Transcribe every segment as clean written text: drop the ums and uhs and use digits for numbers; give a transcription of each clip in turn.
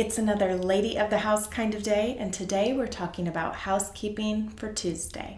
It's another lady of the house kind of day, and today we're talking about housekeeping for Tuesday.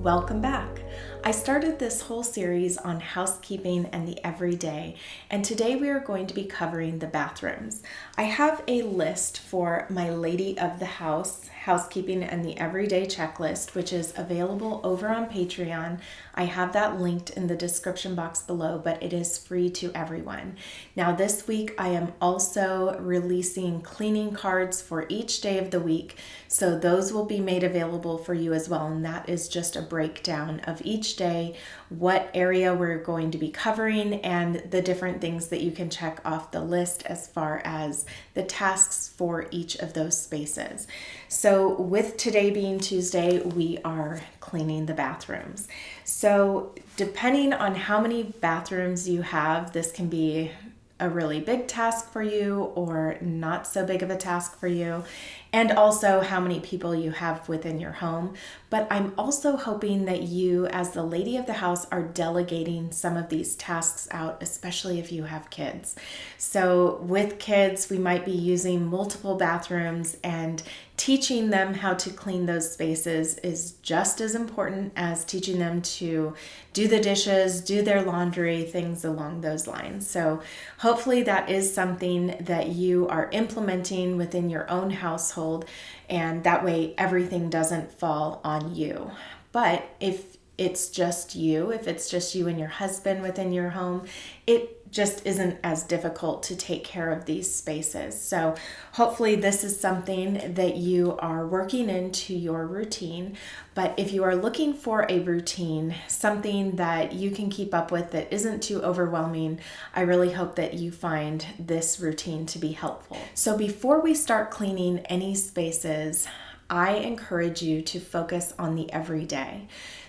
Welcome back. I started this whole series on housekeeping and the everyday, and today we are going to be covering the bathrooms. I have a list for my Lady of the House housekeeping and the everyday checklist, which is available over on Patreon. I have that linked in the description box below, but it is free to everyone. Now this week I am also releasing cleaning cards for each day of the week, so those will be made available for you as well, and that is just a breakdown of each day, what area we're going to be covering, and the different things that you can check off the list as far as the tasks for each of those spaces. So with today being Tuesday, we are cleaning the bathrooms. So depending on how many bathrooms you have, this can be a really big task for you or not so big of a task for you, and also how many people you have within your home. But I'm also hoping that you, as the lady of the house, are delegating some of these tasks out, especially if you have kids. So with kids, we might be using multiple bathrooms, and teaching them how to clean those spaces is just as important as teaching them to do the dishes, do their laundry, things along those lines. So hopefully that is something that you are implementing within your own household, and that way everything doesn't fall on you. But if it's just you and your husband within your home, it just isn't as difficult to take care of these spaces. So hopefully this is something that you are working into your routine. But if you are looking for a routine, something that you can keep up with that isn't too overwhelming, I really hope that you find this routine to be helpful. So before we start cleaning any spaces, I encourage you to focus on the everyday.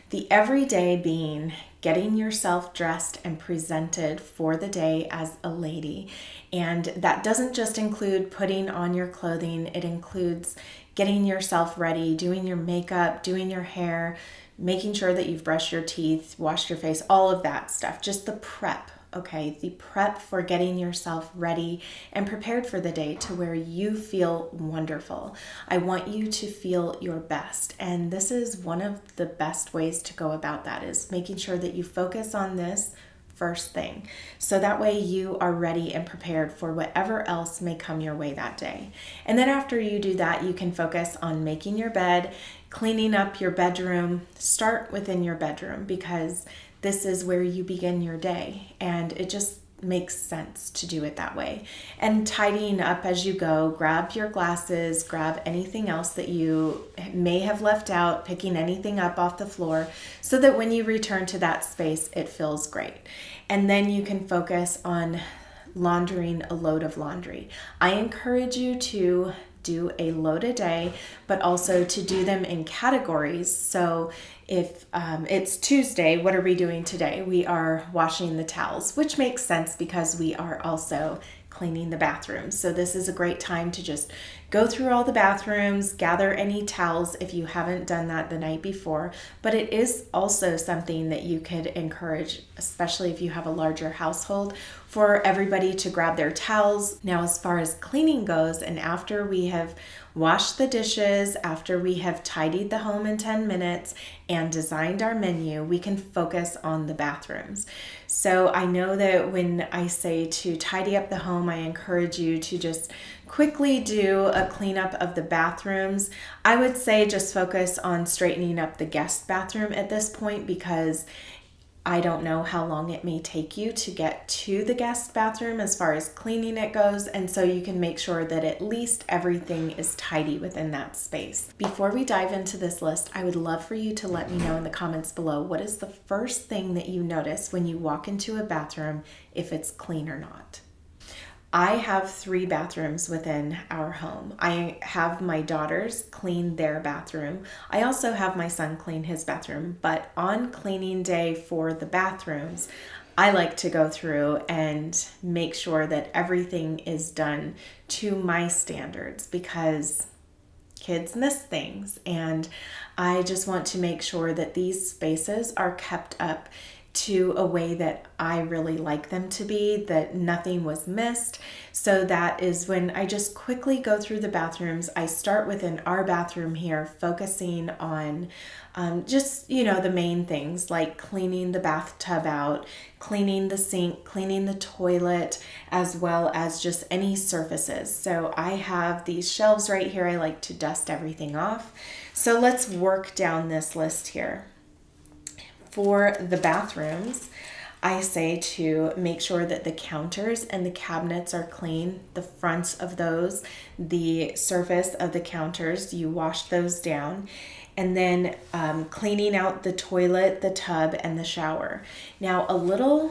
The everyday being getting yourself dressed and presented for the day as a lady. And that doesn't just include putting on your clothing, it includes getting yourself ready, doing your makeup, doing your hair, making sure that you've brushed your teeth, washed your face, all of that stuff, just the prep. Okay, the prep for getting yourself ready and prepared for the day to where you feel wonderful. I want you to feel your best, and this is one of the best ways to go about that, is making sure that you focus on this first thing, so that way you are ready and prepared for whatever else may come your way that day. And then after you do that, you can focus on making your bed, cleaning up your bedroom. Start within your bedroom, because this is where you begin your day, and it just makes sense to do it that way. And tidying up as you go, grab your glasses, grab anything else that you may have left out, picking anything up off the floor so that when you return to that space, it feels great. And then you can focus on laundering a load of laundry. I encourage you to do a load a day, but also to do them in categories. So if it's Tuesday, what are we doing today? We are washing the towels, which makes sense because we are also cleaning the bathrooms. So this is a great time to just go through all the bathrooms, gather any towels if you haven't done that the night before. But it is also something that you could encourage, especially if you have a larger household, for everybody to grab their towels. Now, as far as cleaning goes, and after we have washed the dishes, after we have tidied the home in 10 minutes and designed our menu, we can focus on the bathrooms. So I know that when I say to tidy up the home, I encourage you to just quickly do a cleanup of the bathrooms. I would say just focus on straightening up the guest bathroom at this point, because I don't know how long it may take you to get to the guest bathroom as far as cleaning it goes, and so you can make sure that at least everything is tidy within that space. Before we dive into this list, I would love for you to let me know in the comments below, what is the first thing that you notice when you walk into a bathroom, if it's clean or not? I have 3 bathrooms within our home. I have my daughters clean their bathroom. I also have my son clean his bathroom, but on cleaning day for the bathrooms, I like to go through and make sure that everything is done to my standards, because kids miss things, and I just want to make sure that these spaces are kept up to a way that I really like them to be, that nothing was missed. So that is when I just quickly go through the bathrooms. I start within our bathroom here, focusing on just, the main things like cleaning the bathtub out, cleaning the sink, cleaning the toilet, as well as just any surfaces. So I have these shelves right here. I like to dust everything off. So let's work down this list here. For the bathrooms, I say to make sure that the counters and the cabinets are clean, the fronts of those, the surface of the counters, you wash those down, and then cleaning out the toilet, the tub, and the shower. Now, a little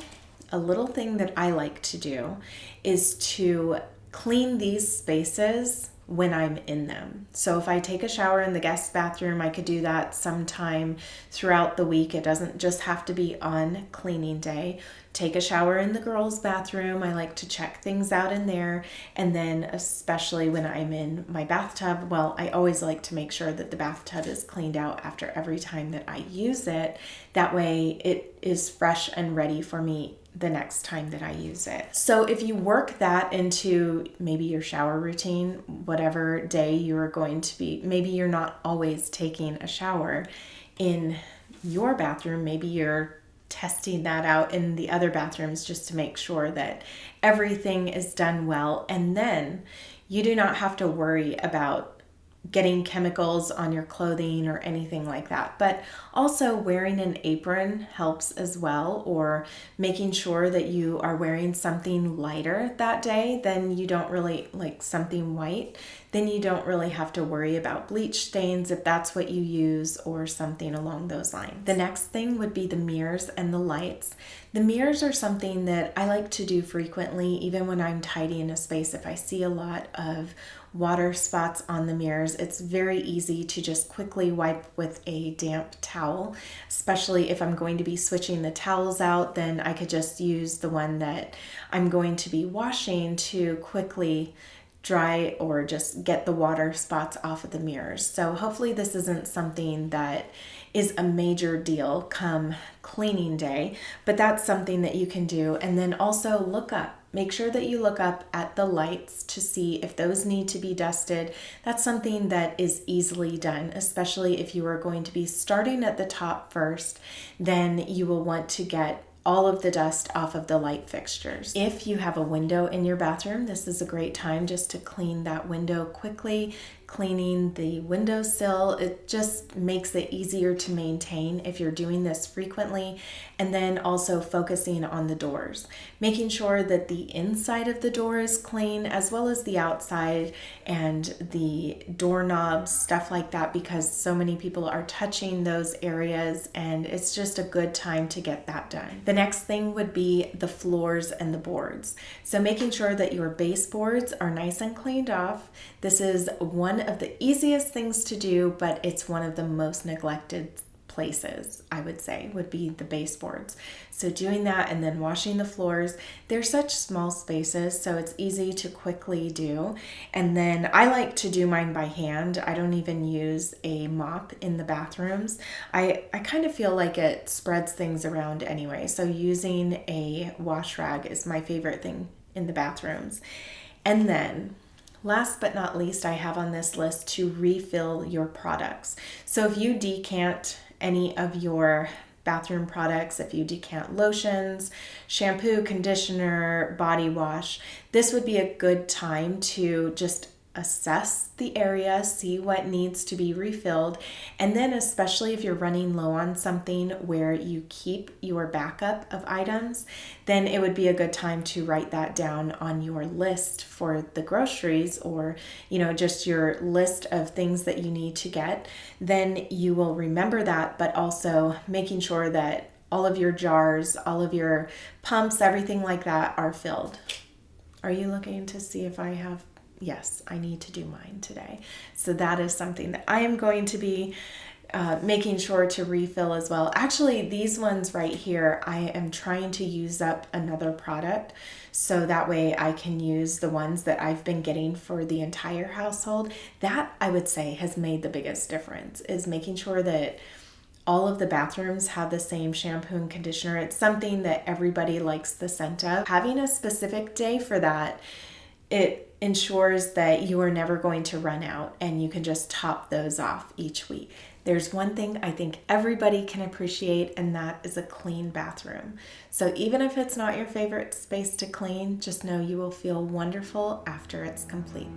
thing that I like to do is to clean these spaces when I'm in them. So if I take a shower in the guest bathroom, I could do that sometime throughout the week. It doesn't just have to be on cleaning day. Take a shower in the girls' bathroom. I like to check things out in there. And then especially when I'm in my bathtub, well, I always like to make sure that the bathtub is cleaned out after every time that I use it. That way it is fresh and ready for me the next time that I use it. So if you work that into maybe your shower routine, whatever day you're going to be, maybe you're not always taking a shower in your bathroom, maybe you're testing that out in the other bathrooms just to make sure that everything is done well. And then you do not have to worry about getting chemicals on your clothing or anything like that. But also wearing an apron helps as well, or making sure that you are wearing something lighter that day, then you don't really like something white, then you don't really have to worry about bleach stains if that's what you use, or something along those lines. The next thing would be the mirrors and the lights. The mirrors are something that I like to do frequently, even when I'm tidying a space. If I see a lot of water spots on the mirrors, it's very easy to just quickly wipe with a damp towel, especially if I'm going to be switching the towels out. Then I could just use the one that I'm going to be washing to quickly dry or just get the water spots off of the mirrors. So hopefully this isn't something that is a major deal come cleaning day, but that's something that you can do. And then also make sure that you look up at the lights to see if those need to be dusted. That's something that is easily done, especially if you are going to be starting at the top first, then you will want to get all of the dust off of the light fixtures. If you have a window in your bathroom, this is a great time just to clean that window quickly, cleaning the windowsill. It just makes it easier to maintain if you're doing this frequently. And then also focusing on the doors, making sure that the inside of the door is clean as well as the outside and the doorknobs, stuff like that, because so many people are touching those areas and it's just a good time to get that done. The next thing would be the floors and the boards. So making sure that your baseboards are nice and cleaned off. This is one of the easiest things to do, but it's one of the most neglected places, I would say, would be the baseboards. So doing that and then washing the floors. They're such small spaces, so it's easy to quickly do. And then I like to do mine by hand. I don't even use a mop in the bathrooms. I kind of feel like it spreads things around anyway. So using a wash rag is my favorite thing in the bathrooms. And then last but not least, I have on this list to refill your products. So if you decant any of your bathroom products, if you decant lotions, shampoo, conditioner, body wash, this would be a good time to just assess the area, see what needs to be refilled, and then especially if you're running low on something where you keep your backup of items, then it would be a good time to write that down on your list for the groceries, or just your list of things that you need to get. Then you will remember that, but also making sure that all of your jars, all of your pumps, everything like that are filled. Are you looking to see if I have? Yes, I need to do mine today. So that is something that I am going to be making sure to refill as well. Actually, these ones right here, I am trying to use up another product so that way I can use the ones that I've been getting for the entire household. That, I would say, has made the biggest difference, is making sure that all of the bathrooms have the same shampoo and conditioner. It's something that everybody likes the scent of. Having a specific day for that, it ensures that you are never going to run out and you can just top those off each week. There's one thing I think everybody can appreciate, and that is a clean bathroom. So even if it's not your favorite space to clean, just know you will feel wonderful after it's complete.